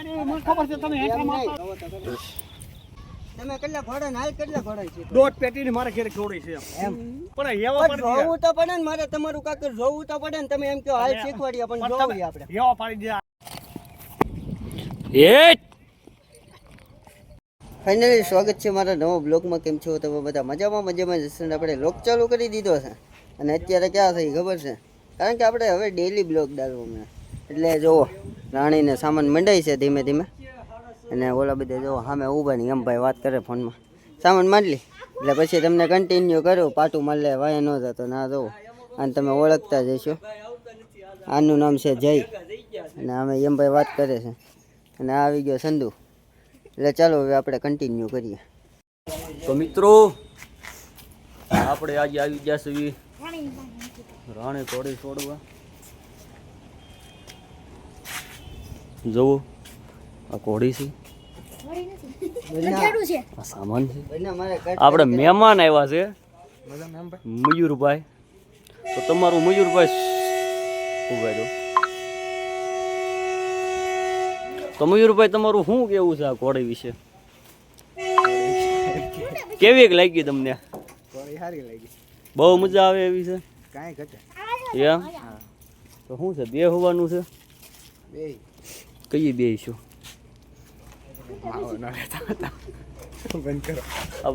ખબર છે તમે હેઠા મારતા તમે કેટલા ઘોડા નાલ કેટલા ઘોડા છે દોઢ પેટીની મારે ઘરે ખવડી છે એમ પણ હેવા પડી જોવું તો પડે ને મારે તમારું કાકર જોવું તો પડે ને તમે એમ કહો હાલ શીખવાડીએ પણ જોવું આપણે હેવા પાડી દે ફાઇનલી સ્વાગત છે મારા નવા બ્લોગમાં. કેમ છો તમે બધા? મજામાં જશે. આપણે બ્લોગ ચાલુ કરી દીધો છે અને અત્યારે ક્યાં થઈ ખબર છે? કારણ કે આપણે હવે ડેલી બ્લોગ ડાલવું એટલે જુઓ રાણીને સામાન મંડાય છે ધીમે ધીમે અને ઓલા બધા જુઓ સામે ઊભા નહીં એમ ભાઈ વાત કરે ફોનમાં સામાન માંડી એટલે પછી તમને કન્ટિન્યુ કરું પાટું મારી લે વાય ન જતો ના જુઓ અને તમે ઓળખતા જઈશો. આનું નામ છે જય અને અમે એમ ભાઈ વાત કરે છે અને આ આવી ગયો સંધુ. એટલે ચાલો હવે આપણે કન્ટિન્યુ કરીએ. તો મિત્રો આપણે આજે આવી ગયા છીએ રાણી ઘોડી છોડવા. જુઓ આ ઘોડી છે, આ સામાન છે. આપણે મહેમાન આવ્યા છે મયુરભાઈ. તો તમારું મયુરભાઈ ઉભા રહ્યો. તો મયુરભાઈ તમારું શું કેવું છે આ ઘોડી વિશે? કેવી લાગી તમને? સારી લાગી, બહુ મજા આવે એવી છે. કાંઈ ઘટે એમ? તો શું છે બે હોવાનું છે? બે કઈ બે શું? બંધ કરો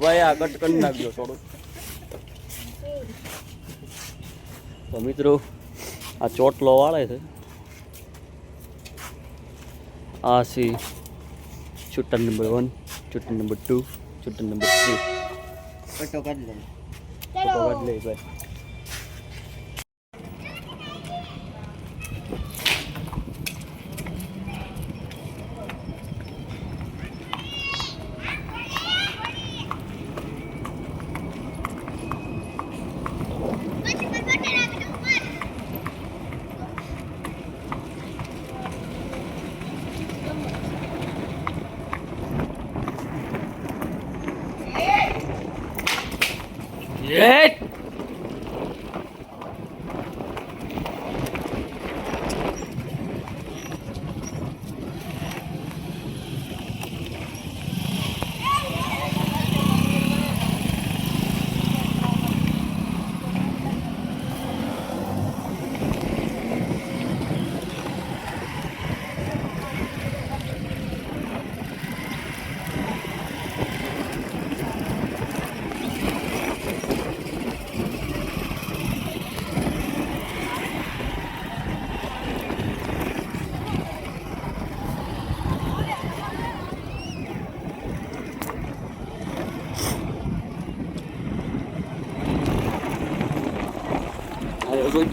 ભાઈ આ કટ કરી નાખજો થોડું. તો મિત્રો આ ચોટલો વાળે છે. આ છે shooter number 1, shooter number 2, shooter number 3. કટો કાઢી લે. ફોટો કાઢ લે ભાઈ.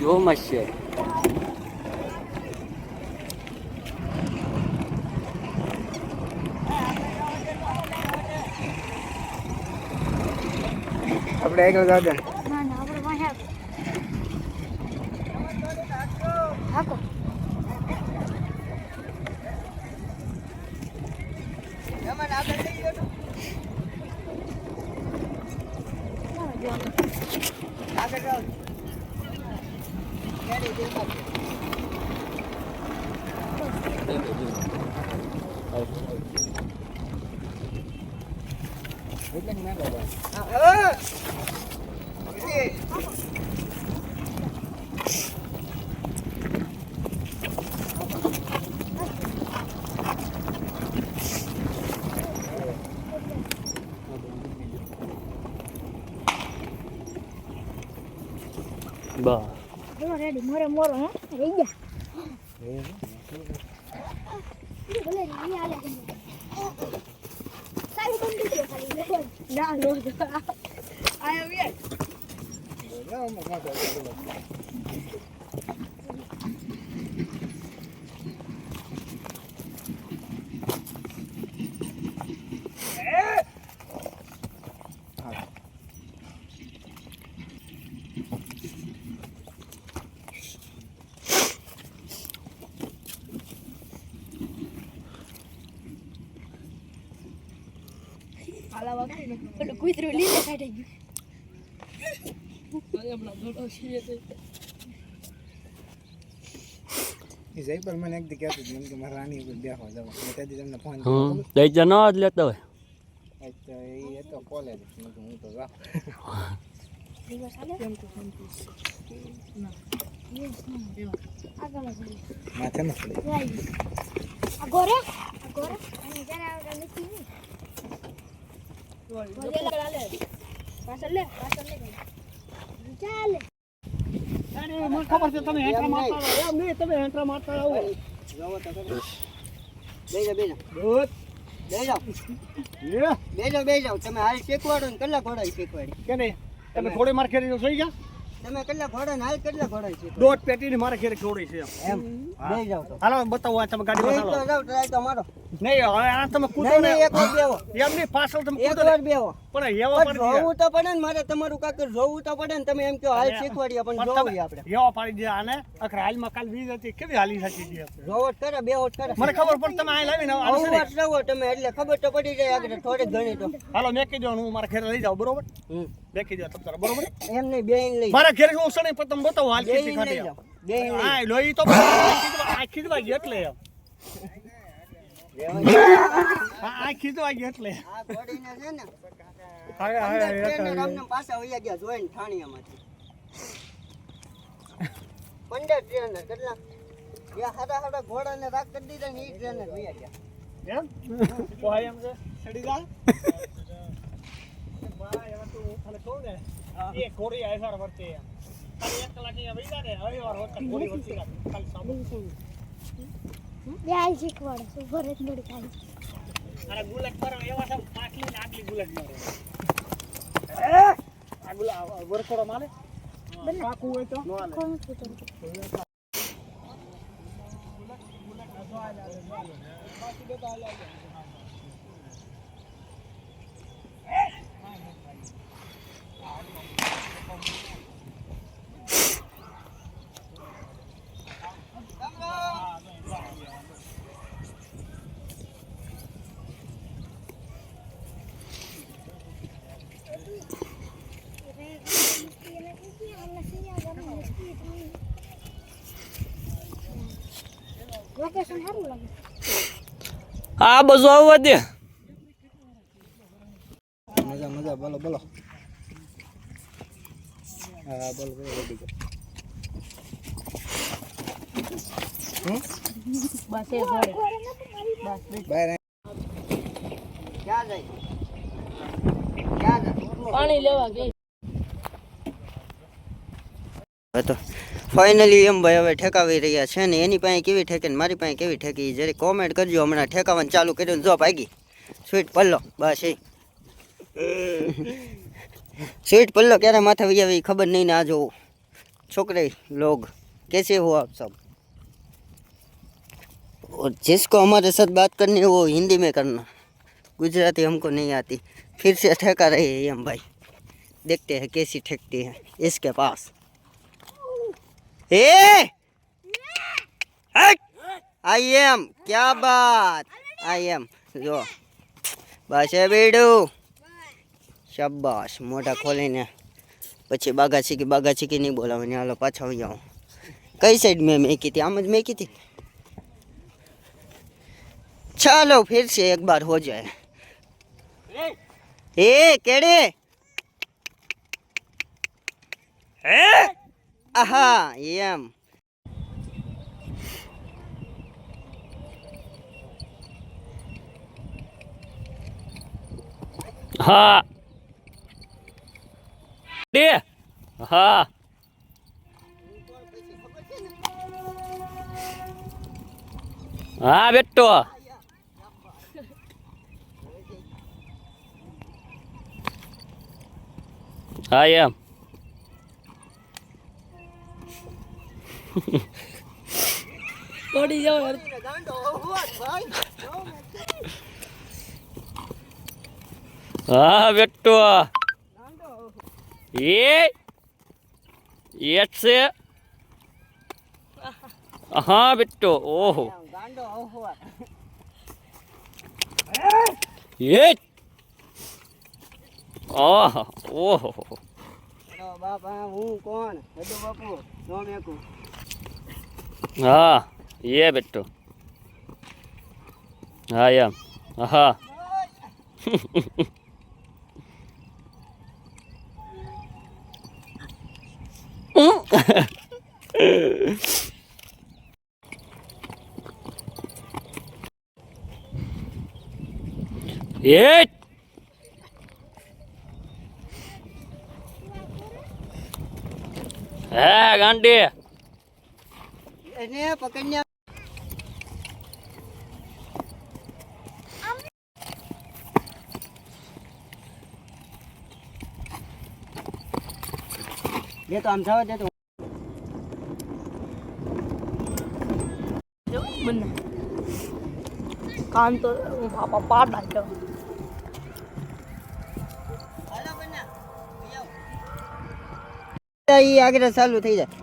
જો મસ્ત છે. આપણે આગળ ગાર્ડન ના ના આપણે વાહ હાકો જમણ આગળ લઈ ગયો આગળ જાઓ. ગાડી દેખા એટલે ના બાબા. હા બા રેડી મોરે મોરો હે રહી ગયા ભલે રી આલે સારી બંધ કરી ખાલી ના લો આયા વે આલા વાગે પેલો કૂતરો લીલે કાઢી ગયો. અરે હમણાં દોડો છે જયપર મને એક દી કહેતું હતું, એમ કે મારા રાણી ઉપર બેસવા જવા. મેં તેથી તમને ફોન દઈ જા ન જ લેતા હોય તો એ હતો કોલેજ, હું તો જાઉં. દિવસ આલે કેમ તો ના દિવસ ના આગળ માથે નથી જાય આગોરે અને જરા આગળ નથી ની બોલે ચાલે પાછળ લે ચાલે અરે મને ખબર છે તમે હેઠા મારતા આવો. એમ નહીં, તમે હેઠા મારતા આવો. જોવો તો ખરી. બેસો બેસો દૂધ. બેસો યે. બેસો તમે હાલ શીખવાડો ને કેટલા ઘોડા શીખવાડી કે નહીં? તમે થોડી માર ખેરી જોઈ ગયા? તમે કેટલા ઘોડા ને હાલ કેટલા ઘોડા શીખવાડી દોઢ પેટીની મારે ખેરી ખવડી છે એમ. એમ બેસો તો હાલો બતાવો આ તમે ગાડી બેસો બતાવો. જાવ ટ્રાય તો મારો નહીં હવે આ તમે કૂદો નહીં ને નહીં એક વાર બેહો એમ નહીં, પાછળ તમે એક કૂદો ને. વાર બેહો પણ હેવા પણ પાડી જોવું તો પડે ને મારે તમારું કાકર જોવું તો પડે ને તમે એમ કહો હાલ શીખવાડીએ પણ જોવું આપણે હેવા પાડી દે આને. અખર હાલમાં કાલ વીજ હતી, કેવી હાલી શકી છે આપણે? જોવો જ કરે બેહો જ કરે મને ખબર પણ તમે આ લાવીને આવો છે ને. આવું જોવો તમે એટલે ખબર તો પડી જાય આગળ થોડીક ઘણી તો હાલો મેકી દો, હું મારા ઘરે લઈ જાઉં, બરોબર? હમ. મેકી દો તમ તારે, બરોબર? એમ નહીં બેહીને લઈ મારા ઘરે હું સણી પણ તમે બતાવો હાલ કેટલી બેહીને લઈ ખાટી જાઓ બેહીને લઈ હા લોહી તો આ ખીજવા ગઈ એટલે એમ. હા આ ખીજવા ગઈ એટલે. આ ઘોડીને છે ને હા અંદર ટ્રેનર આમને પાછા વયા ગયા જોઈને ઠાણિયામાંથી 15 ટ્રેનર કેટલા યા હાડા ઘોડાને રાખ કરી દીધા ને ઈ ટ્રેનર વયા ગયા એમ તો આ એમ છે સડી જા બા એવા તો ખાલે કહું ને એ ઘોડી આયસાર વર્તે એમ ખાલી 1 કલાક અહીંયા વઈ જા ને હવે વાર હોતા ઘોડી વર્તી રાખ કાલ સાબુ બે આઈ શીખવાડે શું ભરત મળી ખાલી અરે ગુલક પર એવા છે પાટલી ને આટલી ગુલક મારે આ ગુલા વરકોડો માલે પાકું હોય તો નો આલે કોણ છે તો લોકેશન સારું લાગે આ બધું આવવા દે મજા બોલો હા બોલો રેડી કર બસ એ ઘરે બહાર ક્યાં જાય પાણી લેવા ગઈ તો ફાઇનલી એમ ભાઈ હવે ઠેકાવી રહ્યા છે ને એની પાસે કેવી ઠેકે ને મારી પાસે કેવી ઠેકી જરી કોમેન્ટ કરજો હમણાં ઠેકાવાનું ચાલુ કર્યું જો ભાગી સ્વીટ પલ્લો બસ એ स्वीट पल्लो क्यारे माथे वही आई खबर नहीं ना जो छोकरे लोग कैसे हो आप सब और जिसको हमारे साथ बात करनी है वो हिंदी में करना गुजराती हमको नहीं आती फिर से ठेका रहे हैं हम भाई देखते हैं कैसी ठेकती है इसके पास आई एम क्या बात आई एम जो बस है बेडू शाबाश मोटा खोली ने पछी बागा चीकी नहीं बोला मैंने हालो पाछा हो जाऊँ कई साइड में मेकी थी आम ज मेकी थी चलो फिर से एक बार हो जाए ए केड़े आहा एम हाँ दे हाँ हाँ बेटो हाँ एम पड़ी जाओ हाँ बेटो ये से हाँ बेटो ओहो ये ओह ओहो बापा हूँ कौन बापू नो मेको हाँ ये बेटो हाँ या हाँ ये है गांडी એને પકડને ये तो आम जाओ दे तो બને કાન તો પાપા પાડા છે ઈ આગળ ચાલુ થઈ જાય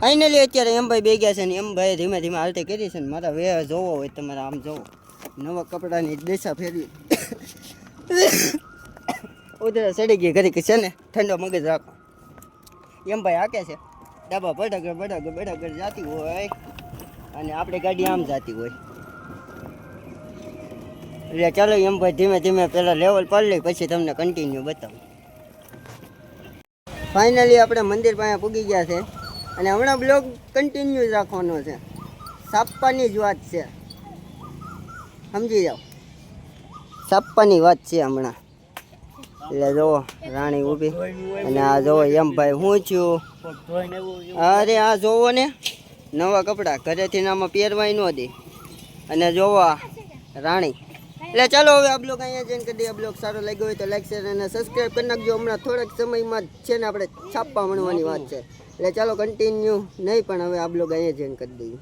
ફાઇનલી અત્યારે એમ ભાઈ બે ગયા છે ને એમ ભાઈ ધીમે ધીમે હાલતે કરી છે ને મારા વે જોવો હોય તમારે આમ જોવો નવા કપડાની દિશા ફેરવી ઉધરા સડી ગઈ ઘડી કે છે ને ઠંડો મગજ રાખો એમ ભાઈ હાકે છે ડાબા બડાગર જાતી હોય અને આપણે ગાડી આમ જાતી હોય એટલે ચાલો એમ ભાઈ ધીમે ધીમે પહેલાં લેવલ પાડી લઈ પછી તમને કન્ટિન્યુ બતાવું ફાઇનલી આપણે મંદિર પાસે પૂગી ગયા છે અને હમણાં બ્લોગ કન્ટિન્યુ જ રાખવાનો છે સાપવાની જ વાત છે સમજી જાઓ સાપવાની વાત છે હમણાં એટલે જુઓ રાણી ઊભી અને આ જુઓ એમ ભાઈ હું છું અરે આ જોવો ને નવા કપડાં ઘરેથી આમાં પહેરવાય ન દે અને જોવો આ રાણી એટલે ચાલો હવે આ બ્લોગ અહીંયા જોઈન કરી દઈએ. આ બ્લોગ સારો લાગ્યો હોય તો લાઈક શેર અને સબસ્ક્રાઈબ કરી નાખજો. હમણાં થોડાક સમયમાં જ છે ને આપણે છાપવા મળવાની વાત છે એટલે ચાલો કન્ટિન્યુ નહીં પણ હવે આ બ્લોગ અહીંયા જોઈન કરી દઈએ.